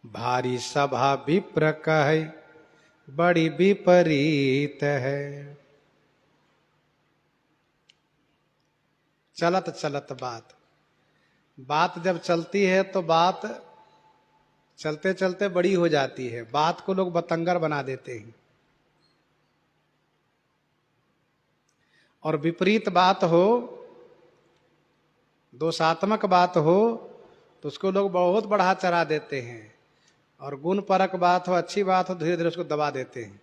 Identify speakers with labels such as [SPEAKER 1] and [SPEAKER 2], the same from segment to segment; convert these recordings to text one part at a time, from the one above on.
[SPEAKER 1] भारी सभा विप्र कहे बड़ी विपरीत है। चलत चलत बात जब चलती है तो बात चलते चलते बड़ी हो जाती है। बात को लोग बतंगर बना देते हैं, और विपरीत बात हो, दोषात्मक बात हो तो उसको लोग बहुत बढ़ा चढ़ा देते हैं, और गुण परक बात हो, अच्छी बात हो, धीरे धीरे उसको दबा देते हैं।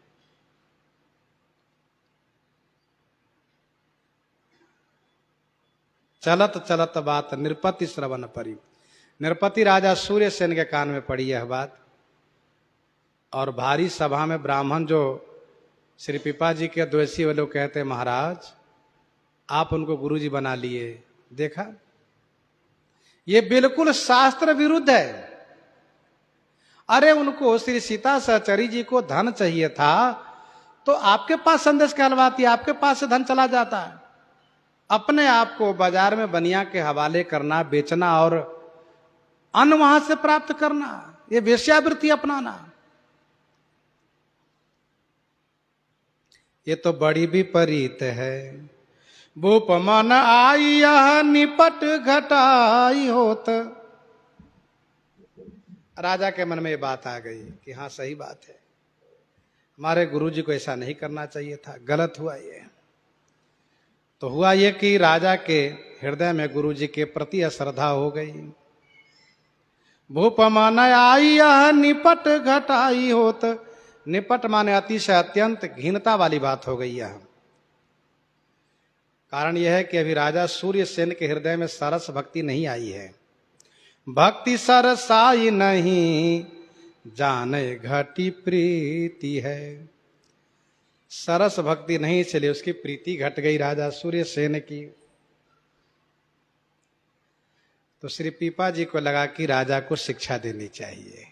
[SPEAKER 1] चलत चलत बात नृपति श्रवण परी। नृपति राजा सूर्यसेन के कान में पड़ी यह बात, और भारी सभा में ब्राह्मण जो श्री पिपा जी के द्वेषी वे लोग कहते, महाराज आप उनको गुरुजी बना लिए। देखा, ये बिल्कुल शास्त्र विरुद्ध है। अरे उनको श्री सीता सहचरी जी को धन चाहिए था तो आपके पास संदेश कहलवाती, आपके पास से धन चला जाता है। अपने आप को बाजार में बनिया के हवाले करना, बेचना और अन्न वहां से प्राप्त करना, ये वेश्यावृत्ति अपनाना, ये तो बड़ी विपरीत है। भूप मन आई यह निपट घटाई होत। राजा के मन में ये बात आ गई कि हाँ सही बात है, हमारे गुरुजी को ऐसा नहीं करना चाहिए था, गलत हुआ ये। तो हुआ ये कि राजा के हृदय में गुरुजी के प्रति अश्रद्धा हो गई। भूप मन आई यह निपट घटाई होत। निपट माने अतिशय अत्यंत घृणता वाली बात हो गई यह। कारण यह है कि अभी राजा सूर्यसेन के हृदय में सरस भक्ति नहीं आई है। भक्ति सरसाई नहीं जाने घटी प्रीति है। सरस भक्ति नहीं चली, उसकी प्रीति घट गई राजा सूर्यसेन की। तो श्री पीपा जी को लगा कि राजा को शिक्षा देनी चाहिए।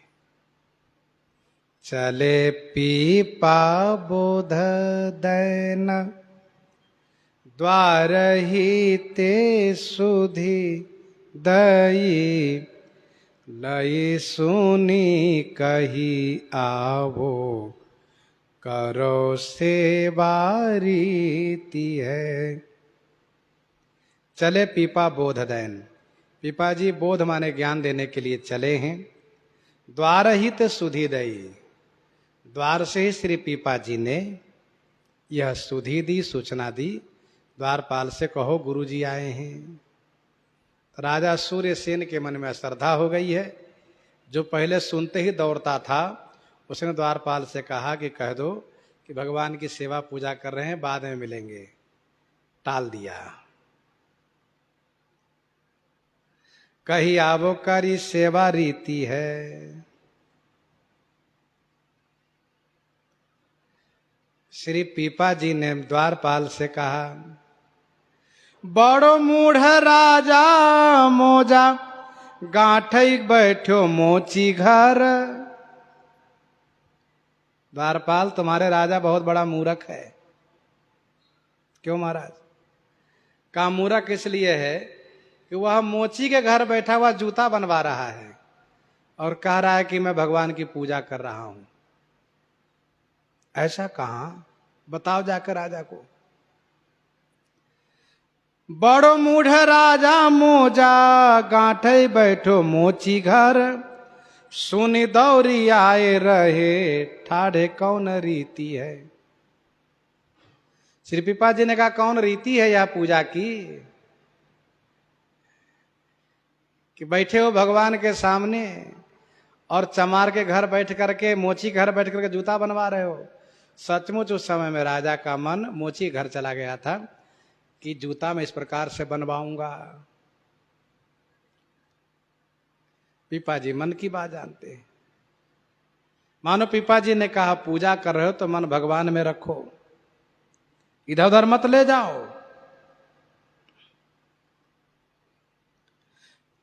[SPEAKER 1] चले पीपा बोध दैन द्वार ही ते सुधी दई लई सुनी कही आवो करो सेवा रीति है। चले पीपा बोध दैन। पीपा जी बोध माने ज्ञान देने के लिए चले हैं। द्वार ही ते सुधी दई। द्वार से ही श्री पीपा जी ने यह सुधी दी, सूचना दी, द्वारपाल से कहो गुरुजी आए हैं। राजा सूर्यसेन के मन में श्रद्धा हो गई है। जो पहले सुनते ही दौड़ता था, उसने द्वारपाल से कहा कि कह दो कि भगवान की सेवा पूजा कर रहे हैं, बाद में मिलेंगे। टाल दिया। कही आवो करी सेवा रीति है। श्री पीपा जी ने द्वारपाल से कहा, बड़ो मूढ़ राजा मोजा गांठई बैठो मोची घर। द्वारपाल तुम्हारे राजा बहुत बड़ा मूर्ख है। क्यों महाराज? का मूर्ख इसलिए है कि वह मोची के घर बैठा हुआ जूता बनवा रहा है और कह रहा है कि मैं भगवान की पूजा कर रहा हूं। ऐसा कहां? बताओ जाकर राजा को। बड़ो मूढ़ राजा मोजा गांठे बैठो मोची घर। सुनी दौरी आए रहे ठाढ़े कौन रीति है। श्री पीपा जी ने कहा, कौन रीति है यह पूजा की कि बैठे हो भगवान के सामने और चमार के घर बैठ करके, मोची घर बैठ करके जूता बनवा रहे हो। सचमुच उस समय में राजा का मन मोची घर चला गया था कि जूता मैं इस प्रकार से बनवाऊंगा। पीपा जी मन की बात जानते हैं। मानो पीपा जी ने कहा, पूजा कर रहे हो तो मन भगवान में रखो, इधर उधर मत ले जाओ।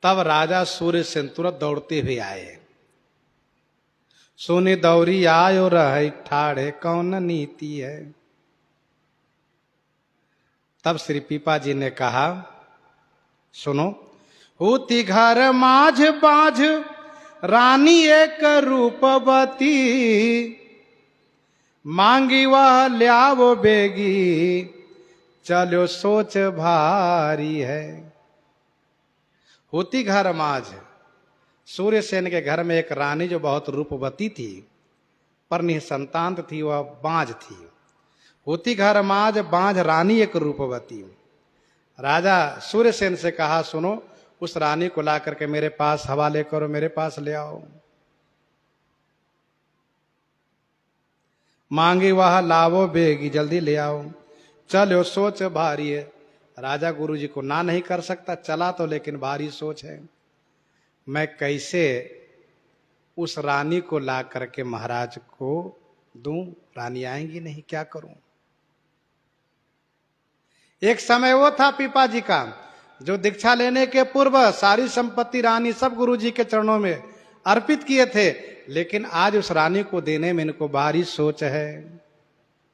[SPEAKER 1] तब राजा सूर्यसेन तुरंत दौड़ते हुए आए। सुनी दौरी आयो रहे ठाड़े कौन नीति है। तब श्री पीपा जी ने कहा, सुनो, होती घर माझ बाझ रानी एक रूपवती, मांगी वह ल्यावो बेगी, चलो सोच भारी है। होती घर माझ, सूर्यसेन के घर में एक रानी जो बहुत रूपवती थी पर निसंतान थी, वह बांझ थी। होती घर माझ बांझ रानी एक रूपवती। राजा सूर्यसेन से कहा, सुनो, उस रानी को ला करके मेरे पास हवाले करो, मेरे पास ले आओ। मांगी वह लावो बेगी, जल्दी ले आओ, चलो सोच भारी है। राजा गुरु जी को ना नहीं कर सकता, चला तो लेकिन भारी सोच है। मैं कैसे उस रानी को ला करके महाराज को दूं? रानी आएंगी नहीं, क्या करूं? एक समय वो था पीपा जी का जो दीक्षा लेने के पूर्व सारी संपत्ति रानी सब गुरु जी के चरणों में अर्पित किए थे, लेकिन आज उस रानी को देने में इनको भारी सोच है।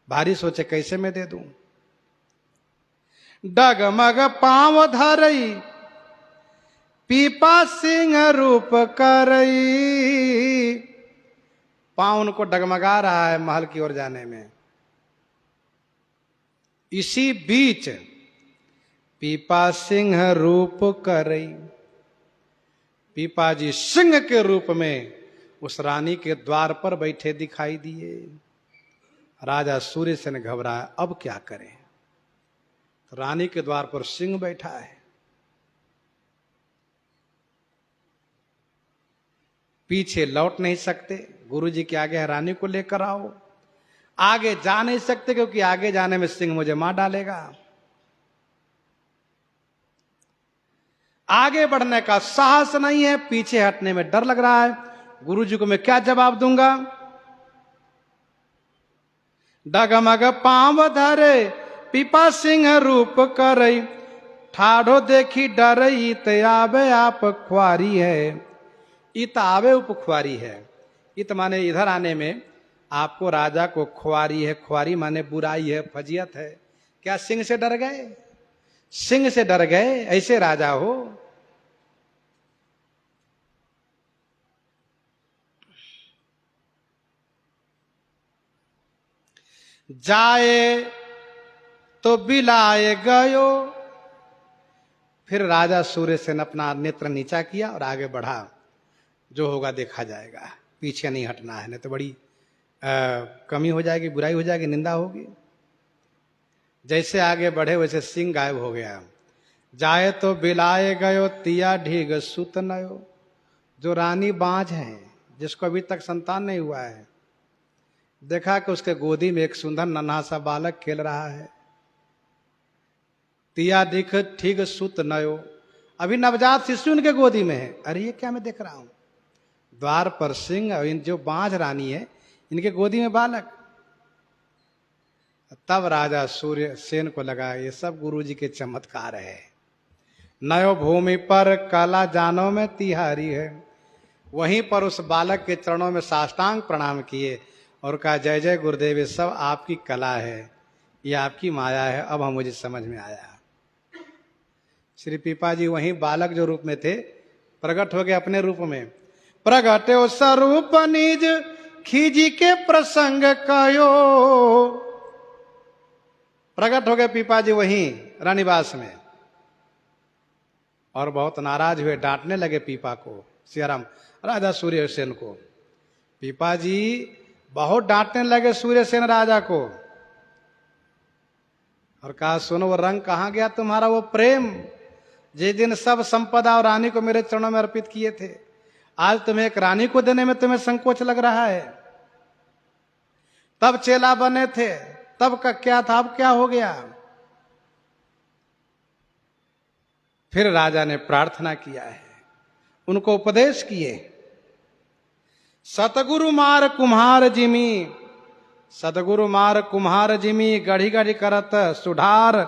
[SPEAKER 1] भारी सोच है, कैसे मैं दे दूं? डगमग पांव धरई, पीपा सिंह रूप करई। पांव उनको डगमगा रहा है महल की ओर जाने में। इसी बीच पीपा सिंह रूप करई, पीपा जी सिंह के रूप में उस रानी के द्वार पर बैठे दिखाई दिए। राजा सूर्यसेन घबराया, अब क्या करें? रानी के द्वार पर सिंह बैठा है। पीछे लौट नहीं सकते, गुरु जी के आगे रानी को लेकर आओ। आगे जा नहीं सकते क्योंकि आगे जाने में सिंह मुझे मार डालेगा। आगे बढ़ने का साहस नहीं है, पीछे हटने में डर लग रहा है। गुरु जी को मैं क्या जवाब दूंगा? डगमग पांव धरे, पीपा सिंह रूप करई, ठाढ़ो देखी डरई, तयावे आप ख्वारी है। इत आवे उपख्वारी है। इत माने इधर आने में आपको राजा को ख्वारी है। ख्वारी माने बुराई है, फजियत है। क्या सिंह से डर गए? सिंह से डर गए? ऐसे राजा हो? जाए तो बिलाए गयो। फिर राजा सूर्यसेन अपना नेत्र नीचा किया और आगे बढ़ा। जो होगा देखा जाएगा, पीछे नहीं हटना है, नहीं तो बड़ी कमी हो जाएगी, बुराई हो जाएगी, निंदा होगी। जैसे आगे बढ़े वैसे सिंह गायब हो गया। जाए तो बिलाए गयो, तिया ढीग सुत नयो। जो रानी बांझ है, जिसको अभी तक संतान नहीं हुआ है, देखा कि उसके गोदी में एक सुंदर नन्हा सा बालक खेल रहा है। तिया दिख ठीक सुत नयो, अभी नवजात शिशु उनके गोदी में है। अरे ये क्या मैं देख रहा हूं? द्वार पर सिंह और इन जो बांझ रानी है, इनके गोदी में बालक। तब राजा सूर्यसेन को लगा ये सब गुरु जी के चमत्कार है। नयो भूमि पर कला जानो में तिहारी है। वहीं पर उस बालक के चरणों में साष्टांग प्रणाम किए और कहा, जय जय गुरुदेव, ये सब आपकी कला है, ये आपकी माया है, अब हम मुझे समझ में आया। श्री पीपा जी वहीं बालक जो रूप में थे प्रकट हो गए अपने रूप में। प्रगटे स्वरूप निज खीजी के प्रसंग कयो। प्रकट हो गए पीपा जी वहीं रानीवास में और बहुत नाराज हुए, डांटने लगे पीपा को, सियाराम राजा सूर्यसेन को। पीपा जी बहुत डांटने लगे सूर्यसेन राजा को और कहा, सुनो, वो रंग कहां गया तुम्हारा, वो प्रेम जिस दिन सब संपदा और रानी को मेरे चरणों में अर्पित किए थे, आज तुम्हें एक रानी को देने में तुम्हें संकोच लग रहा है। तब चेला बने थे, तब का क्या था, अब क्या हो गया? फिर राजा ने प्रार्थना किया है, उनको उपदेश किए। सतगुरु मार कुम्हार जिमी, सतगुरु मार कुम्हार जिमी, गढ़ी गढ़ी करत सुधार,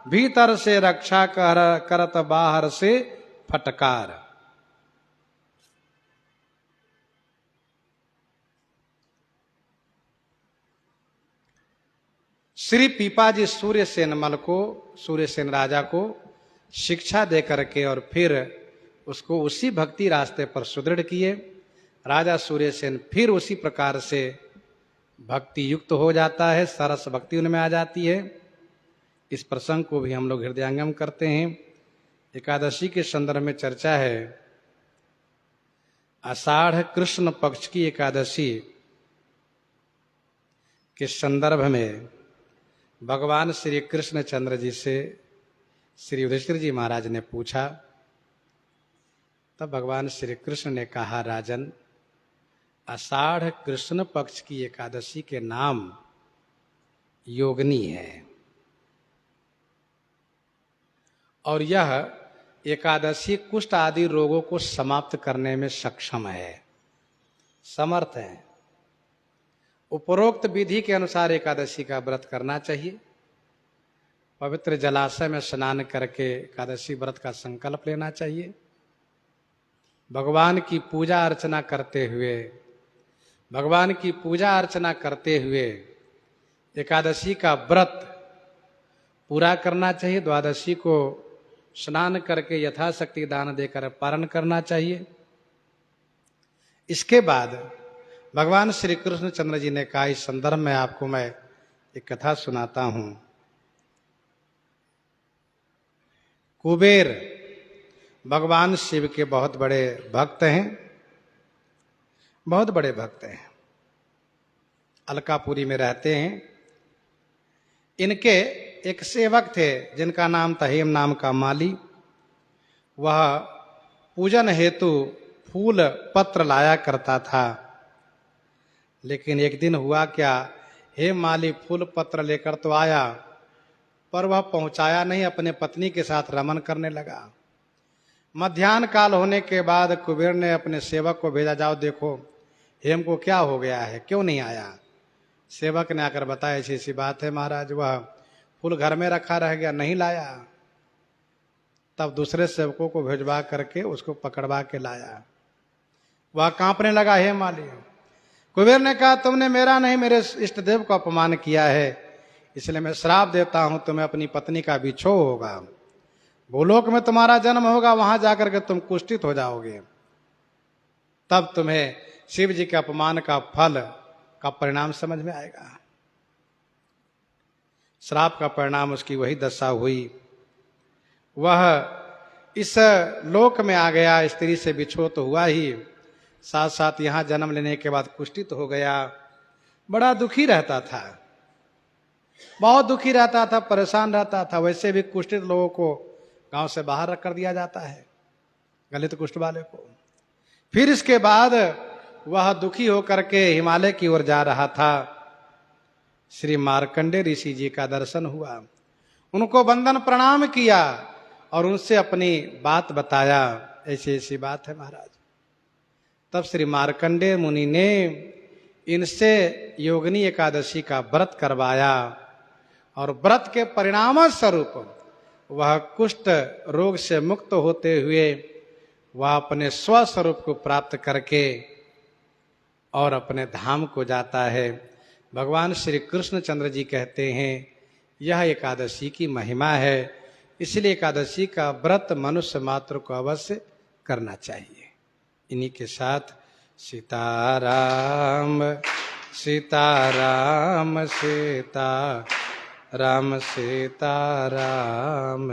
[SPEAKER 1] भीतर से रक्षा करत बाहर से फटकार। श्री पीपाजी सूर्यसेन मल को, सूर्यसेन राजा को शिक्षा दे करके और फिर उसको उसी भक्ति रास्ते पर सुदृढ़ किए। राजा सूर्यसेन फिर उसी प्रकार से भक्ति युक्त हो जाता है, सरस भक्ति उनमें आ जाती है। इस प्रसंग को भी हम लोग हृदयंगम करते हैं। एकादशी के संदर्भ में चर्चा है। आषाढ़ कृष्ण पक्ष की एकादशी के संदर्भ में भगवान श्री कृष्णचंद्र जी से श्री युधिष्ठिर जी महाराज ने पूछा। तब भगवान श्री कृष्ण ने कहा, राजन, आषाढ़ कृष्ण पक्ष की एकादशी के नाम योगिनी है और यह एकादशी कुष्ठ आदि रोगों को समाप्त करने में सक्षम है, समर्थ है। उपरोक्त विधि के अनुसार एकादशी का व्रत करना चाहिए। पवित्र जलाशय में स्नान करके एकादशी व्रत का संकल्प लेना चाहिए। भगवान की पूजा अर्चना करते हुए एकादशी का व्रत पूरा करना चाहिए। द्वादशी को स्नान करके यथाशक्ति दान देकर पारण करना चाहिए। इसके बाद भगवान श्री कृष्णचंद्र जी ने कहा, इस संदर्भ में आपको मैं एक कथा सुनाता हूं। कुबेर भगवान शिव के बहुत बड़े भक्त हैं, बहुत बड़े भक्त हैं। अलकापुरी में रहते हैं। इनके एक सेवक थे जिनका नाम था हेम नाम का माली। वह पूजन हेतु फूल पत्र लाया करता था। लेकिन एक दिन हुआ क्या, हेम माली फूल पत्र लेकर तो आया, पर वह पहुंचाया नहीं, अपने पत्नी के साथ रमन करने लगा। मध्याह्न काल होने के बाद कुबेर ने अपने सेवक को भेजा, जाओ देखो हेम को क्या हो गया है, क्यों नहीं आया। सेवक ने आकर बताया, ऐसी ऐसी बात है महाराज, वह फूल घर में रखा रह गया, नहीं लाया। तब दूसरे सेवकों को भेजवा करके उसको पकड़वा के लाया। वह कांपने लगा, हे माली। कुबेर ने कहा, तुमने मेरा नहीं मेरे इष्ट देव को अपमान किया है, इसलिए मैं श्राप देता हूं, तुम्हें अपनी पत्नी का बिछोह होगा, भूलोक में तुम्हारा जन्म होगा, वहां जाकर के तुम कुष्ठित हो जाओगे, तब तुम्हें शिव जी के अपमान का फल का परिणाम समझ में आएगा। श्राप का परिणाम उसकी वही दशा हुई। वह इस लोक में आ गया, स्त्री से बिछो तो हुआ ही, साथ साथ यहां जन्म लेने के बाद कुष्ठित हो गया। बड़ा दुखी रहता था, बहुत दुखी रहता था, परेशान रहता था। वैसे भी कुष्ठित लोगों को गांव से बाहर रख कर दिया जाता है, गलित कुष्ठ वाले को। फिर इसके बाद वह दुखी होकर के हिमालय की ओर जा रहा था। श्री मार्कंडे ऋषि जी का दर्शन हुआ, उनको वंदन प्रणाम किया और उनसे अपनी बात बताया, ऐसी ऐसी बात है महाराज। तब श्री मार्कंडे मुनि ने इनसे योगिनी एकादशी का व्रत करवाया और व्रत के परिणाम स्वरूप वह कुष्ठ रोग से मुक्त होते हुए वह अपने स्वस्वरूप को प्राप्त करके और अपने धाम को जाता है। भगवान श्री कृष्णचंद्र जी कहते हैं, यह एकादशी की महिमा है, इसलिए एकादशी का व्रत मनुष्य मात्र को अवश्य करना चाहिए। इन्हीं के साथ सीताराम सीताराम सीताराम सीताराम सीताराम।